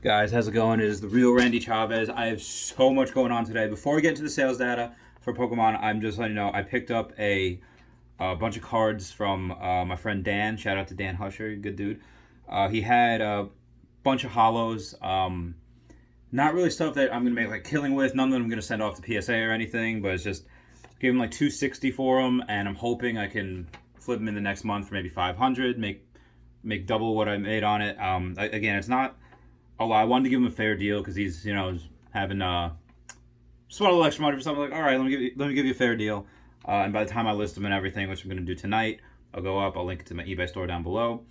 Guys, how's it going? It is the real Randy Chavez. I have so much going on today. Before we get into the sales data for Pokemon, I'm just letting you know I picked up a bunch of cards from my friend Dan. Shout out to Dan Husher, good dude. He had a bunch of holos. Not really stuff that I'm gonna make like killing with. None of them I'm gonna send off to PSA or anything. But it's just give him like 260 for them, and I'm hoping I can flip them in the next month for maybe 500. Make double what I made on it. Again, it's not. Oh, I wanted to give him a fair deal because he's, having just want a little extra money for something. Like, all right, let me give you a fair deal. And by the time I list them and everything, which I'm going to do tonight, I'll go up. I'll link it to my eBay store down below.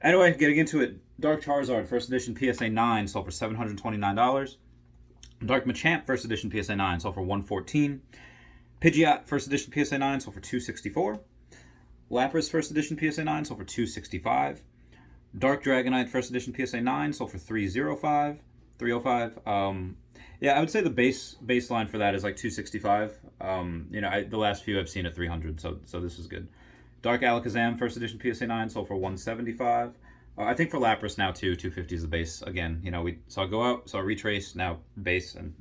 Anyway, getting into it, Dark Charizard First Edition PSA 9 sold for $729. Dark Machamp First Edition PSA 9 sold for $114. Pidgeot First Edition PSA 9 sold for $264. Lapras First Edition PSA 9 sold for $265. Dark Dragonite First Edition PSA 9 sold for $305. Yeah, I would say the baseline for that is like $265. The last few I've seen at $300, so this is good. Dark Alakazam First Edition PSA 9 sold for $175. I think for Lapras now too, $250 is the base. Again, so I'll go up, so I'll retrace now base and.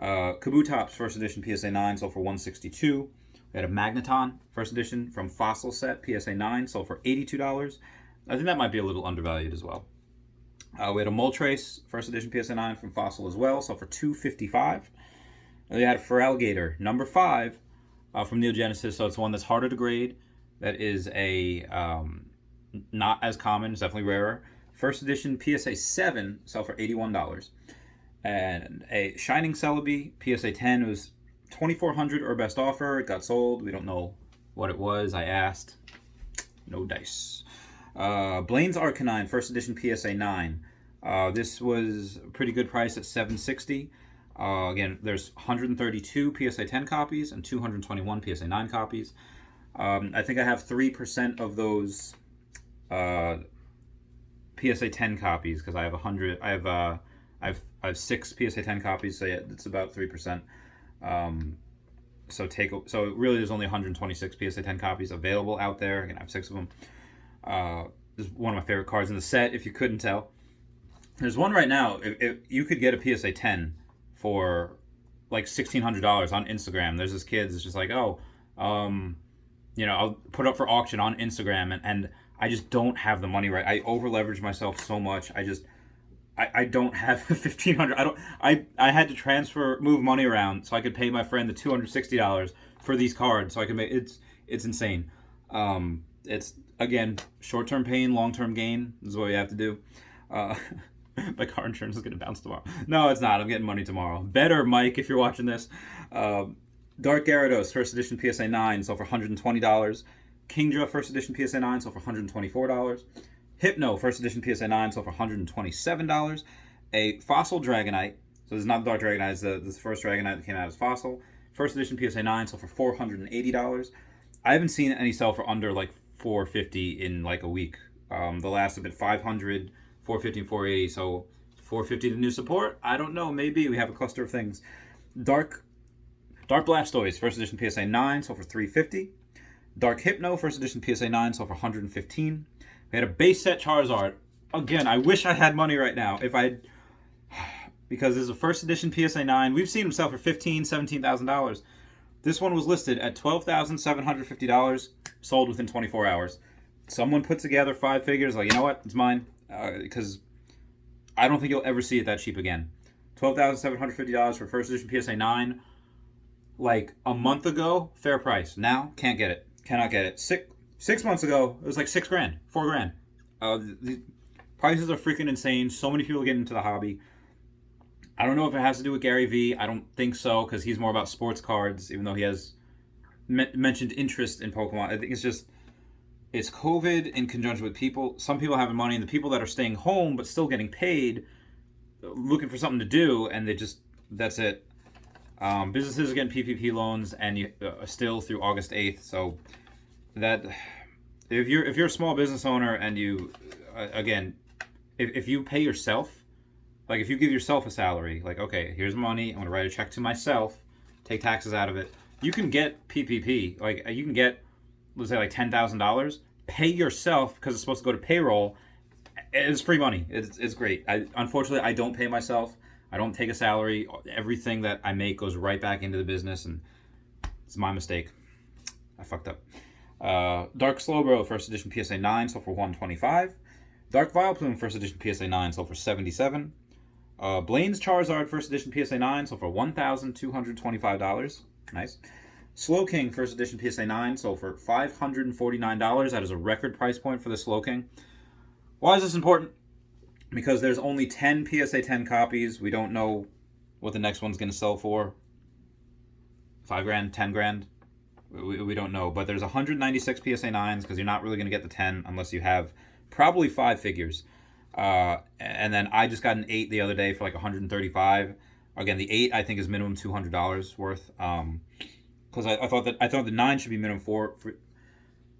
Kabutops First Edition PSA 9 sold for $162. We had a Magneton First Edition from Fossil Set PSA 9 sold for $82. I think that might be a little undervalued as well. We had a Moltres First Edition PSA 9 from Fossil as well, sold for $255. And we had a Feraligatr number 5 from Neo Genesis, so it's one that's harder to grade. That is a not as common, it's definitely rarer. First Edition PSA 7 sold for $81. And a Shining Celebi PSA 10 was $2,400 or best offer. It got sold. We don't know what it was. I asked. No dice. Blaine's Arcanine First Edition PSA 9. This was a pretty good price at $760. Again, there's 132 PSA 10 copies and 221 PSA 9 copies. I think I have 3% of those PSA 10 copies because I have 100. I have 6 PSA 10 copies, so yeah, it's about 3%. So really, there's only 126 PSA 10 copies available out there. Again, I have 6 of them. This is one of my favorite cards in the set, if you couldn't tell. There's one right now. If you could get a PSA 10 for like $1,600 on Instagram. There's this kid that's just like, I'll put up for auction on Instagram, and I just don't have the money right. I over leverage myself so much. I don't have $1,500. I had to move money around so I could pay my friend the $260 for these cards. So I can make it's insane. It's again short-term pain, long-term gain. This is what we have to do. My car insurance is gonna bounce tomorrow. No, it's not. I'm getting money tomorrow. Better, Mike, if you're watching this. Dark Gyarados First Edition PSA 9 sold for $120. Kingdra First Edition PSA 9 sold for $124. Hypno First Edition PSA 9 sold for $127. A Fossil Dragonite, so this is not the Dark Dragonite, it's the first Dragonite that came out as Fossil. First Edition PSA 9 sold for $480. I haven't seen any sell for under like $450 in like a week. The last have been $500, $450, and $480. So $450 to new support? I don't know. Maybe we have a cluster of things. Dark Blastoise First Edition PSA 9 sold for $350. Dark Hypno First Edition PSA 9 sold for $115. We had a base set Charizard. Again, I wish I had money right now. Because this is a First Edition PSA 9. We've seen them sell for $15,000, $17,000. This one was listed at $12,750, sold within 24 hours. Someone put together 5 figures, like, you know what, it's mine. Because I don't think you'll ever see it that cheap again. $12,750 for First Edition PSA 9. Like a month ago, fair price. Now, can't get it. Cannot get it. 6 months ago, it was like $6,000, $4,000. The prices are freaking insane. So many people get into the hobby. I don't know if it has to do with Gary Vee. I don't think so, because he's more about sports cards, even though he has mentioned interest in Pokemon. I think it's COVID in conjunction with people. Some people having money, and the people that are staying home but still getting paid, looking for something to do, and that's it. Businesses are getting PPP loans, and still through August 8th, so that if you're a small business owner and you again if you pay yourself, like if you give yourself a salary, like, okay, here's money, I'm going to write a check to myself, take taxes out of it, you can get PPP. Like you can get, let's say, like $10,000, pay yourself because it's supposed to go to payroll, It's free money. It's great. Unfortunately, I don't pay myself. I don't take a salary. Everything that I make goes right back into the business, and it's my mistake. I fucked up. Dark Slowbro first edition PSA 9 sold for $125. Dark Vileplume first edition PSA 9 sold for $77. Blaine's Charizard first edition PSA 9 sold for $1,225. Nice. Slowking first edition PSA 9 sold for $549. That is a record price point for the Slowking. Why is this important? Because there's only 10 PSA 10 copies. We don't know what the next one's going to sell for. $5,000, $10,000. We don't know. But there's 196 PSA 9s because you're not really going to get the 10 unless you have probably 5 figures. And then I just got an 8 the other day for like $135. Again, the 8 I think is minimum $200 worth. Because I thought the 9 should be minimum for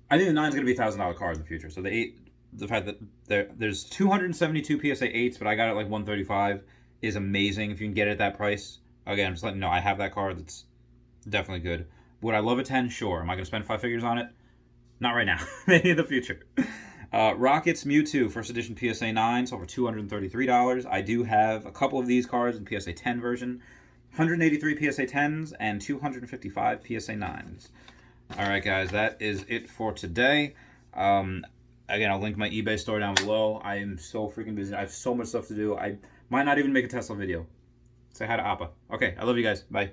I think the 9 is going to be $1,000 card in the future. So the 8, the fact that there's 272 PSA 8s, but I got it like 135 is amazing if you can get it at that price. Again, I'm just letting you know I have that card. That's definitely good. Would I love a 10? Sure. Am I going to spend 5 figures on it? Not right now. Maybe in the future. Rockets Mewtwo first edition PSA 9 sold for $233. I do have a couple of these cards in PSA 10 version. 183 PSA 10s and 255 PSA 9s. Alright guys, that is it for today. Again, I'll link my eBay store down below. I am so freaking busy. I have so much stuff to do. I might not even make a Tesla video. Say hi to Appa. Okay, I love you guys. Bye.